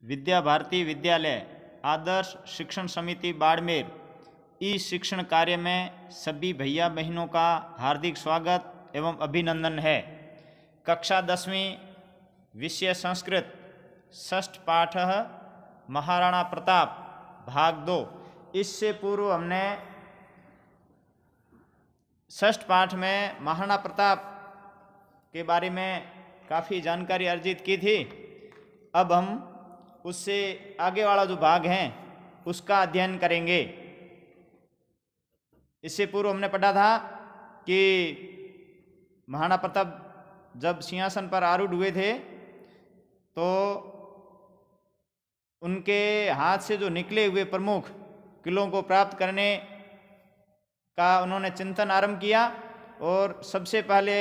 विद्या भारती विद्यालय आदर्श शिक्षण समिति बाड़मेर इस शिक्षण कार्य में सभी भैया बहनों का हार्दिक स्वागत एवं अभिनंदन है। कक्षा 10वीं विषय संस्कृत षष्ठ पाठ महाराणा प्रताप भाग 2। इससे पूर्व हमने षष्ठ पाठ में महाराणा प्रताप के बारे में काफ़ी जानकारी अर्जित की थी। अब हम उससे आगे वाला जो भाग है उसका अध्ययन करेंगे। इससे पूर्व हमने पढ़ा था कि महाराणा प्रताप जब सिंहासन पर आरूढ़ हुए थे तो उनके हाथ से जो निकले हुए प्रमुख किलों को प्राप्त करने का उन्होंने चिंतन आरंभ किया और सबसे पहले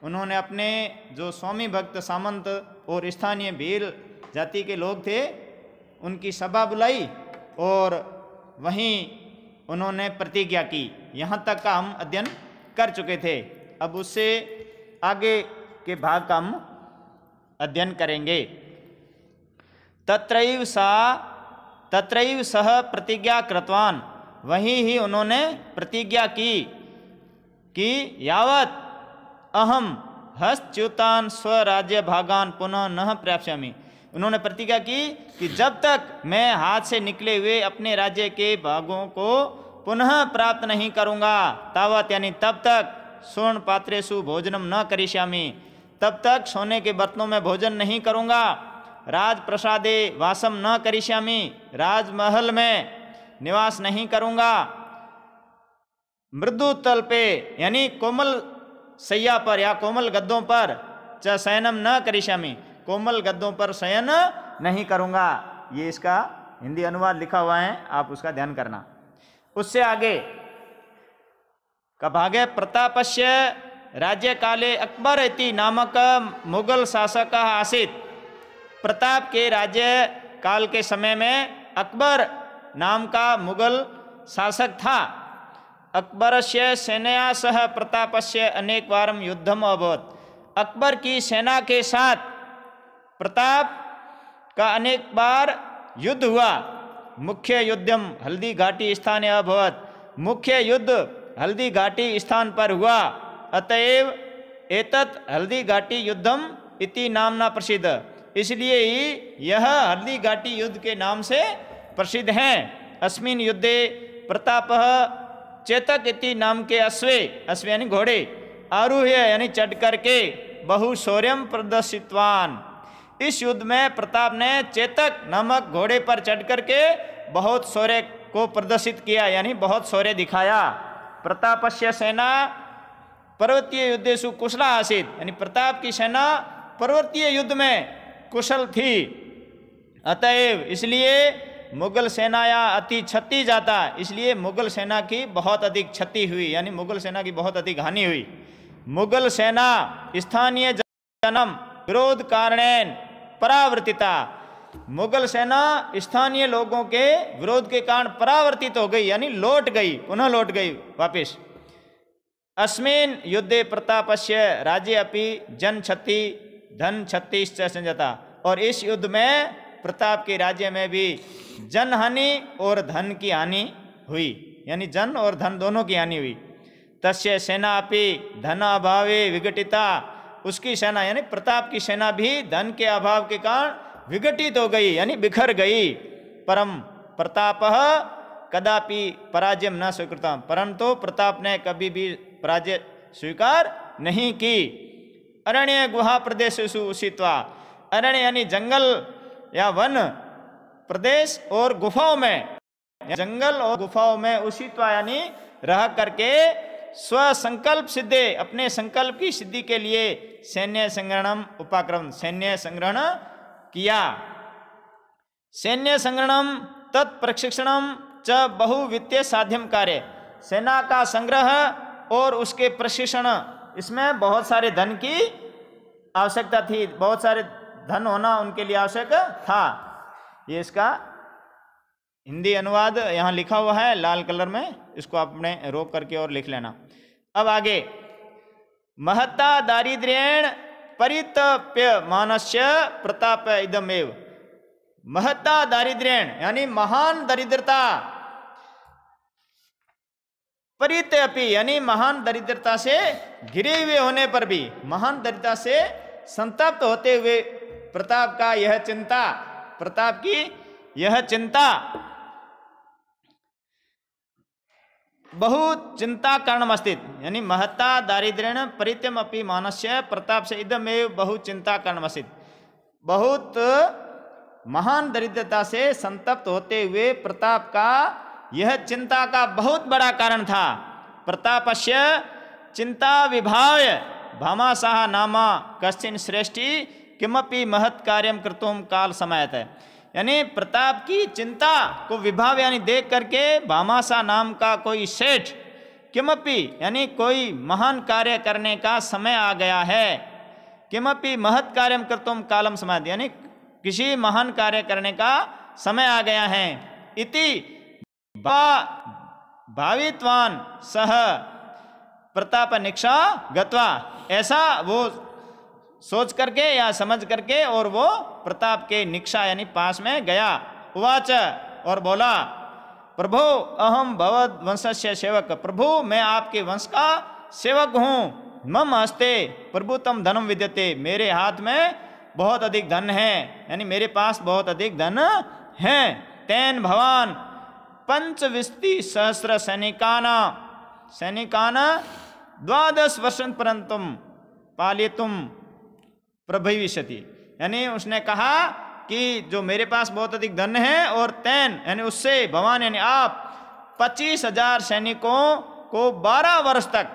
उन्होंने अपने जो स्वामी भक्त सामंत और स्थानीय भील जाति के लोग थे उनकी सभा बुलाई और वहीं उन्होंने प्रतिज्ञा की। यहाँ तक का हम अध्ययन कर चुके थे। अब उससे आगे के भाग का हम अध्ययन करेंगे। तत्रैव सह प्रतिज्ञा कृतवान, वहीं ही उन्होंने प्रतिज्ञा की कि यावत अहम हस्तच्युतान स्वराज्य भागान पुनः न प्राप्स्यामि। उन्होंने प्रतिज्ञा की कि जब तक मैं हाथ से निकले हुए अपने राज्य के भागों को पुनः प्राप्त नहीं करूंगा तावत यानी तब तक स्वर्ण पात्रेषु भोजनम न करिष्यामि, तब तक सोने के बर्तनों में भोजन नहीं करूंगा। राज प्रसादे वासम न करिष्यामि, राजमहल में निवास नहीं करूंगा। मृदु तल पे यानी कोमल सैया पर या कोमल गद्दों पर च शयनम न करिष्यामि, कोमल गद्दों पर शयन नहीं करूंगा। ये इसका हिंदी अनुवाद लिखा हुआ है, आप उसका ध्यान करना। उससे आगे का भाग है प्रतापस्य राज्य काले अकबर इति नामक मुगल शासक आसीत। प्रताप के राज्य काल के समय में अकबर नाम का मुगल शासक था। अकबरस्य सेनया सह प्रतापस्य अनेक वारम युद्धम अभवत्। अकबर की सेना के साथ प्रताप का अनेक बार युद्ध हुआ। मुख्य युद्धम हल्दी घाटी स्थाने अभवत्, मुख्य युद्ध हल्दी घाटी स्थान पर हुआ। अतएव एतत् हल्दी घाटी युद्धम इति नामना प्रसिद्ध, इसलिए ही यह हल्दी घाटी युद्ध के नाम से प्रसिद्ध है। अस्मिन् युद्धे प्रतापः चेतक इति नाम के अश्वे, अश्वे यानी घोड़े, आरूह्य यानी चढ़ करके बहु शौर्यम प्रदर्शितवान। इस युद्ध में प्रताप ने चेतक नामक घोड़े पर चढ़ करके बहुत शौर्य को प्रदर्शित किया यानी बहुत शौर्य दिखाया। प्रतापस्य सेना पर्वतीय युद्धेषु कुशला आसीत, यानी प्रताप की सेना पर्वतीय युद्ध में कुशल थी। अतएव इसलिए मुगल सेना या अति क्षति जाता, इसलिए मुगल सेना की बहुत अधिक क्षति हुई यानी मुगल सेना की बहुत अधिक हानि हुई। मुगल सेना स्थानीय जनम विरोध कारणेन परावर्तिता, मुगल सेना स्थानीय लोगों के विरोध के कारण परावर्तित हो गई यानी लौट गई, पुनः लौट गई वापिस। अस्मिन् युद्धे प्रतापस्य राज्य अपि जन क्षति धन क्षतिश्च संजाता, और इस युद्ध में प्रताप के राज्य में भी जन हानि और धन की हानि हुई यानी जन और धन दोनों की हानि हुई। तस्य सेना अपि धन अभावे विघटिता, उसकी सेना यानी प्रताप की सेना भी धन के अभाव के कारण विघटित हो गई यानी बिखर गई। परम प्रतापः कदापि पराजय न स्वीकृतम, परंतु प्रताप ने कभी भी पराजय स्वीकार नहीं की। अरण्य गुहा प्रदेशेषु उषित्वा, अरण्य यानी जंगल या वन प्रदेश और गुफाओं में, जंगल और गुफाओं में उषित्वा यानी रह करके स्व संकल्प सिद्धे, अपने संकल्प की सिद्धि के लिए सैन्य संग्रहणम उपाक्रम, सैन्य संग्रहण किया। सैन्य संग्रहणम तत्प्रशिक्षणम च बहुवित्तीय साध्यम कार्य, सेना का संग्रह और उसके प्रशिक्षण, इसमें बहुत सारे धन की आवश्यकता थी, बहुत सारे धन होना उनके लिए आवश्यक था। ये इसका हिंदी अनुवाद यहाँ लिखा हुआ है लाल कलर में, इसको आपने रोक करके और लिख लेना। अब आगे महत्ता दारिद्र्येण परितप्य मानस्य प्रताप इदमेव, महत्ता दारिद्र्येण यानी महान दरिद्रता, परित्य अपि यानी महान दरिद्रता से घिरे हुए होने पर भी, महान दरिद्रता से संतप्त होते हुए प्रताप का यह चिंता, प्रताप की यह चिंता बहुत चिंता कारणमस्ति यानी महत्ता दारिद्र्येण परित्यम अपि मानस्य प्रताप से इदमेव बहुत चिंता कारणमस्ति, बहुत महान दरिद्रता से संतप्त होते हुए प्रताप का यह चिंता का बहुत बड़ा कारण था। प्रतापस्य चिंता विभाव्य भामाशाह नामा कश्चिन श्रेष्ठी किमपि महत् कार्यम कृतुम काल समायत है। यानी प्रताप की चिंता को विभाव यानी देख करके भामाशाह नाम का कोई सेठ किमपि यानी कोई महान कार्य करने का समय आ गया है। किमपि महत् कार्यम कृतुम कालम समायत यानी किसी महान कार्य करने का समय आ गया है। इति भावित्वान सह प्रताप निक्षा गत्वा, ऐसा वो सोच करके या समझ करके और वो प्रताप के निक्षा यानी पास में गया। उवाच और बोला, प्रभु अहम भवद वंशस्य सेवक, प्रभु मैं आपके वंश का सेवक हूँ। मम हस्ते प्रभु तम धनम विद्यते, मेरे हाथ में बहुत अधिक धन है यानी मेरे पास बहुत अधिक धन है। तेन भवान 25 सहस्र सैनिकान 12 वर्षं पर्यंतम पालितुम प्रभविष्यति। यानी उसने कहा कि जो मेरे पास बहुत अधिक धन है और तेन यानी उससे भगवान यानी आप 25,000 सैनिकों को 12 वर्ष तक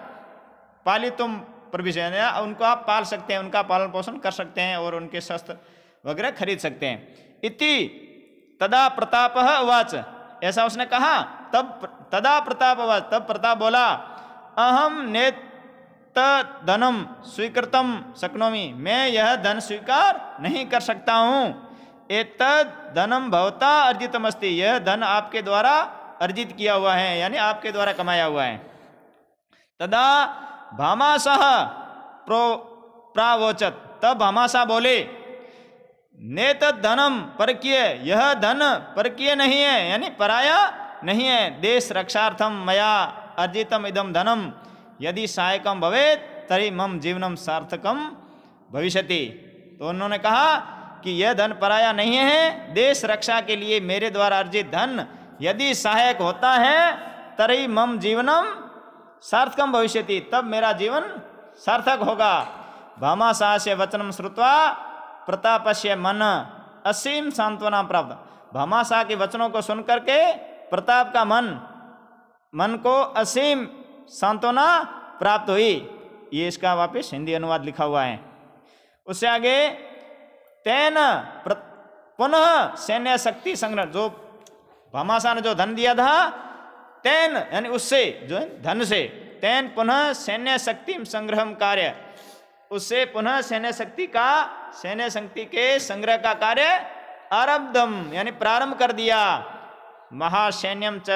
पालितुम प्रभविष्य उनको आप पाल सकते हैं, उनका पालन पोषण कर सकते हैं और उनके शस्त्र वगैरह खरीद सकते हैं। इति तदा प्रताप उवाच, ऐसा उसने कहा। तब तदा प्रताप उवाच, तब प्रताप बोला, अहम नेत धनम स्वीकृतम शक्नोमि, मैं यह धन स्वीकार नहीं कर सकता हूँ। एतद धनम भवता अर्जितमस्ति, यह धन आपके द्वारा अर्जित किया हुआ है यानी आपके द्वारा कमाया हुआ है। तदा भामाशाह प्रावोचत, तब भामाशाह बोले, नेतद धनम परकीय, यह धन परकीय नहीं है यानी पराया नहीं है। देश रक्षार्थम मया अर्जितम इदम धनम यदि सहायकम भवेत तरी मम जीवनम सार्थकम भविष्यति। तो उन्होंने कहा कि यह धन पराया नहीं है, देश रक्षा के लिए मेरे द्वारा अर्जित धन यदि सहायक होता है तरी मम जीवनम सार्थकम भविष्यति, तब मेरा जीवन सार्थक होगा। भामाशाह से वचनम श्रुत्वा प्रतापस्य मन असीम सांत्वना प्राप्त, भामाशाह के वचनों को सुन करके प्रताप का मन को असीम सांत्वना प्राप्त हुई। ये इसका वापस हिंदी अनुवाद लिखा हुआ है। उससे आगे तेन पुनः सैन्य शक्ति संग्रह, जो भामाशाह ने जो धन दिया था तेन यानी उससे जो धन से, तेन पुनः सैन्य शक्ति संग्रह कार्य, उससे पुनः सैन्य शक्ति के संग्रह का कार्य आरब्धम यानी प्रारंभ कर दिया। महासैन्यम च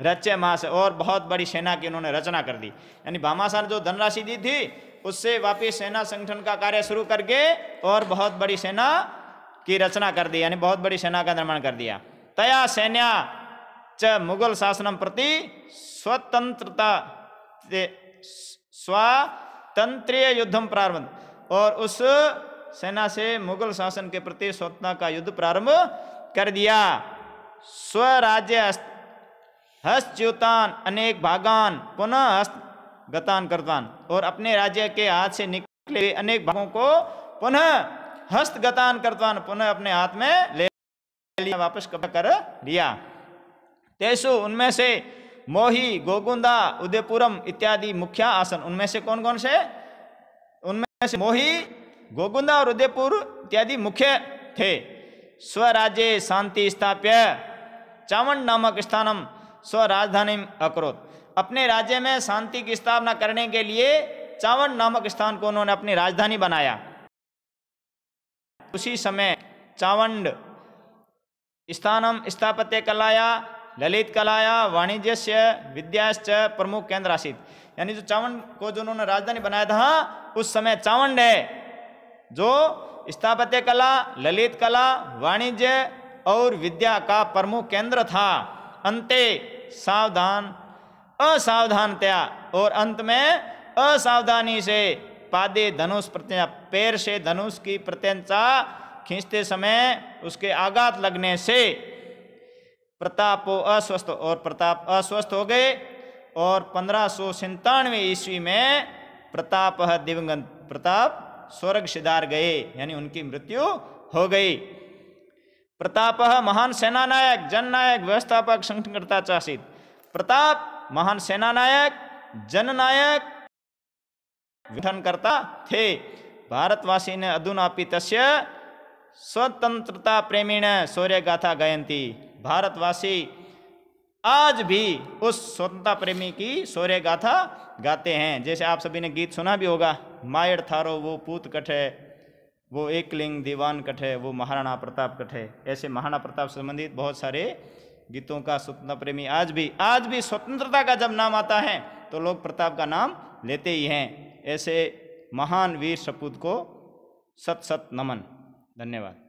रच्य मास, और बहुत बड़ी सेना की उन्होंने रचना कर दी। यानी भामाशाह ने जो धनराशि दी थी उससे वापिस सेना संगठन का कार्य शुरू करके और बहुत बड़ी सेना की रचना कर दी यानी बहुत बड़ी सेना का निर्माण कर दिया। तया सैन्या च मुगल शासनम प्रति स्वातंत्र्य युद्धम प्रारंभ, और उस सेना से मुगल शासन के प्रति स्वतंत्रता का युद्ध प्रारंभ कर दिया। स्वराज्य हस्तच्युतान अनेक भागान पुनः हस्तगतान करतान, और अपने राज्य के हाथ से निकले हुए अनेक भागों को पुनः हस्तगतान करतान, पुनः अपने हाथ में ले लिया, वापस कब्जा कर लिया। तेसु उनमें से मोही गोगुंदा उदयपुरम इत्यादि मुख्य आसन, उनमें से कौन कौन से? उनमें से मोही गोगुंदा और उदयपुर इत्यादि मुख्य थे। स्वराज्य शांति स्थाप्य चावंड नामक स्थानम स्वराजधानी अकरोत, अपने राज्य में शांति की स्थापना करने के लिए चावंड नामक स्थान को उन्होंने अपनी राजधानी बनाया। उसी समय चावंड स्थानम स्थापत्य कलाया ललित कलाया वाणिज्यस्य विद्याश्च प्रमुख केंद्र आसित, यानी जो चावंड को जो उन्होंने राजधानी बनाया था उस समय चावंड है जो स्थापत्य कला, ललित कला, वाणिज्य और विद्या का प्रमुख केंद्र था। अंते सावधान असावधानतया, और अंत में असावधानी से पादे धनुष प्रत्यंचा, पैर से धनुष की प्रत्यंचा खींचते समय उसके आघात लगने से प्रतापो अस्वस्थ, और प्रताप अस्वस्थ हो गए। और 1597 ईस्वी में प्रताप दिवंगत, प्रताप स्वर्ग सिधार गए, यानी उनकी मृत्यु हो गई। प्रताप महान सेनानायक, जननायक, व्यवस्थापक, संगठनकर्ता चासित। प्रताप महान सेनानायक, जननायक, संगठनकर्ता थे। भारतवासी ने अधुनापि तस्य स्वतंत्रता प्रेमीण शौर्य गाथा गायन्ति। भारतवासी आज भी उस स्वतंत्रता प्रेमी की शौर्य गाथा गाते हैं। जैसे आप सभी ने गीत सुना भी होगा, मायड़ थारो वो पूत कठे, वो एकलिंग दीवान कठे, वो महाराणा प्रताप कठे। ऐसे महाराणा प्रताप से संबंधित बहुत सारे गीतों का स्वतंत्रता प्रेमी आज भी स्वतंत्रता का जब नाम आता है तो लोग प्रताप का नाम लेते ही हैं। ऐसे महान वीर सपूत को सत सत नमन। धन्यवाद।